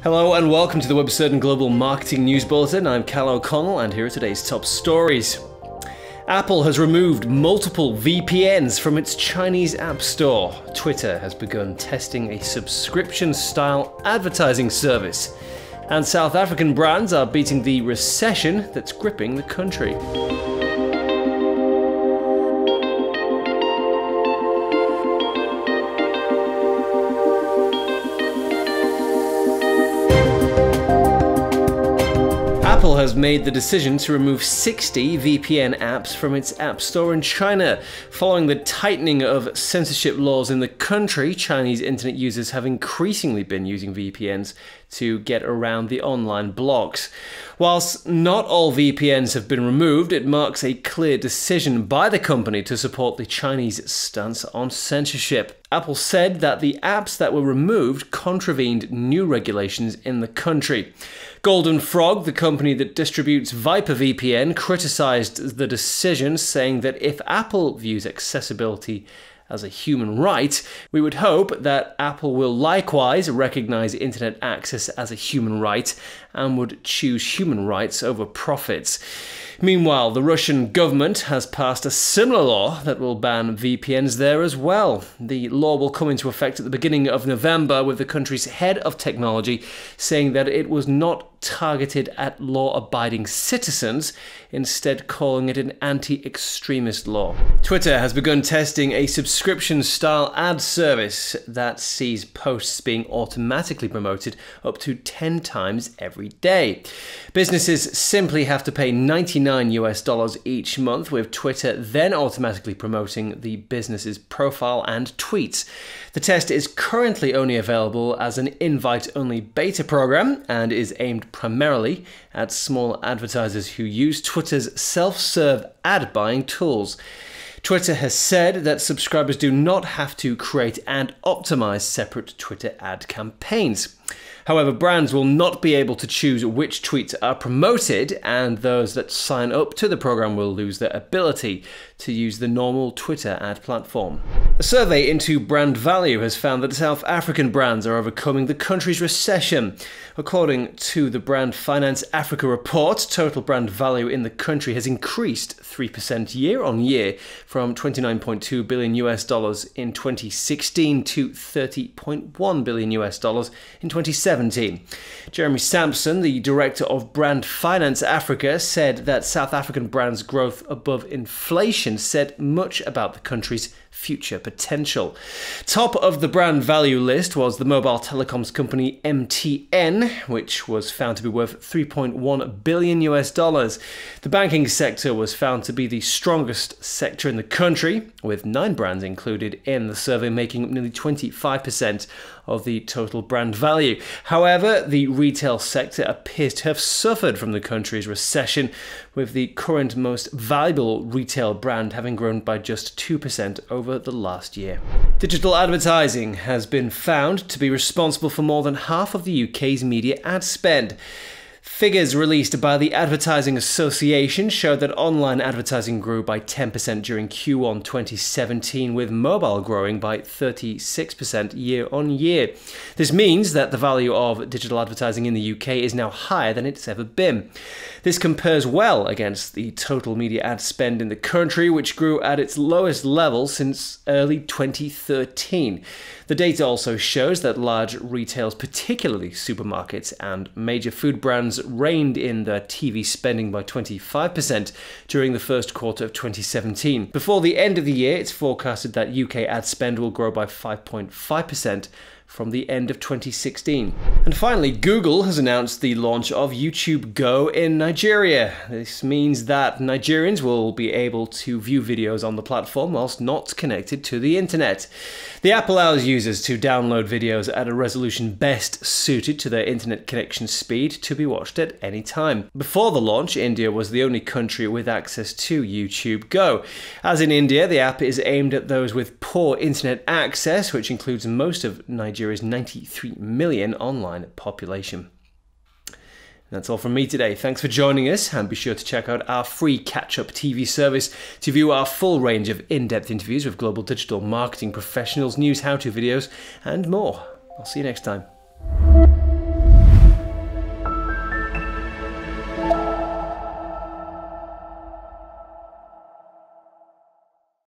Hello and welcome to the WebCertain Global Marketing News Bulletin. I'm Cal O'Connell and here are today's top stories. Apple has removed multiple VPNs from its Chinese App Store. Twitter has begun testing a subscription-style advertising service. And South African brands are beating the recession that's gripping the country. Apple has made the decision to remove 60 VPN apps from its App Store in China. Following the tightening of censorship laws in the country, Chinese internet users have increasingly been using VPNs to get around the online blocks. Whilst not all VPNs have been removed, it marks a clear decision by the company to support the Chinese stance on censorship. Apple said that the apps that were removed contravened new regulations in the country. Golden Frog, the company that distributes VyprVPN, criticized the decision, saying that if Apple views accessibility as a human right, we would hope that Apple will likewise recognize internet access as a human right and would choose human rights over profits. Meanwhile, the Russian government has passed a similar law that will ban VPNs there as well. The law will come into effect at the beginning of November, with the country's head of technology saying that it was not targeted at law-abiding citizens, instead calling it an anti-extremist law. Twitter has begun testing a subscription-style ad service that sees posts being automatically promoted up to 10 times every day. Businesses simply have to pay $99 each month, with Twitter then automatically promoting the business's profile and tweets. The test is currently only available as an invite-only beta program and is aimed primarily at small advertisers who use Twitter's self-serve ad buying tools. Twitter has said that subscribers do not have to create and optimize separate Twitter ad campaigns. However, brands will not be able to choose which tweets are promoted, and those that sign up to the program will lose their ability to use the normal Twitter ad platform. A survey into brand value has found that South African brands are overcoming the country's recession. According to the Brand Finance Africa report, total brand value in the country has increased 3% year on year, from $29.2 billion in 2016 to $30.1 billion in 2017. Jeremy Sampson, the director of Brand Finance Africa, said that South African brands' growth above inflation said much about the country's future potential. Top of the brand value list was the mobile telecoms company MTN, which was found to be worth $3.1 billion. The banking sector was found to be the strongest sector in the country, with 9 brands included in the survey, making up nearly 25% of the total brand value. However, the retail sector appears to have suffered from the country's recession, with the current most valuable retail brand having grown by just 2% over the last year. Digital advertising has been found to be responsible for more than half of the UK's media ad spend. Figures released by the Advertising Association showed that online advertising grew by 10% during Q1 2017, with mobile growing by 36% year on year. This means that the value of digital advertising in the UK is now higher than it's ever been. This compares well against the total media ad spend in the country, which grew at its lowest level since early 2013. The data also shows that large retailers, particularly supermarkets and major food brands, reined in their TV spending by 25% during the first quarter of 2017. Before the end of the year, it's forecasted that UK ad spend will grow by 5.5% from the end of 2016. And finally, Google has announced the launch of YouTube Go in Nigeria. This means that Nigerians will be able to view videos on the platform whilst not connected to the internet. The app allows users to download videos at a resolution best suited to their internet connection speed to be watched at any time. Before the launch, India was the only country with access to YouTube Go. As in India, the app is aimed at those with poor internet access, which includes most of Nigeria's 93 million online population. That's all from me today. Thanks for joining us, and be sure to check out our free catch-up TV service to view our full range of in-depth interviews with global digital marketing professionals, news how-to videos, and more. I'll see you next time.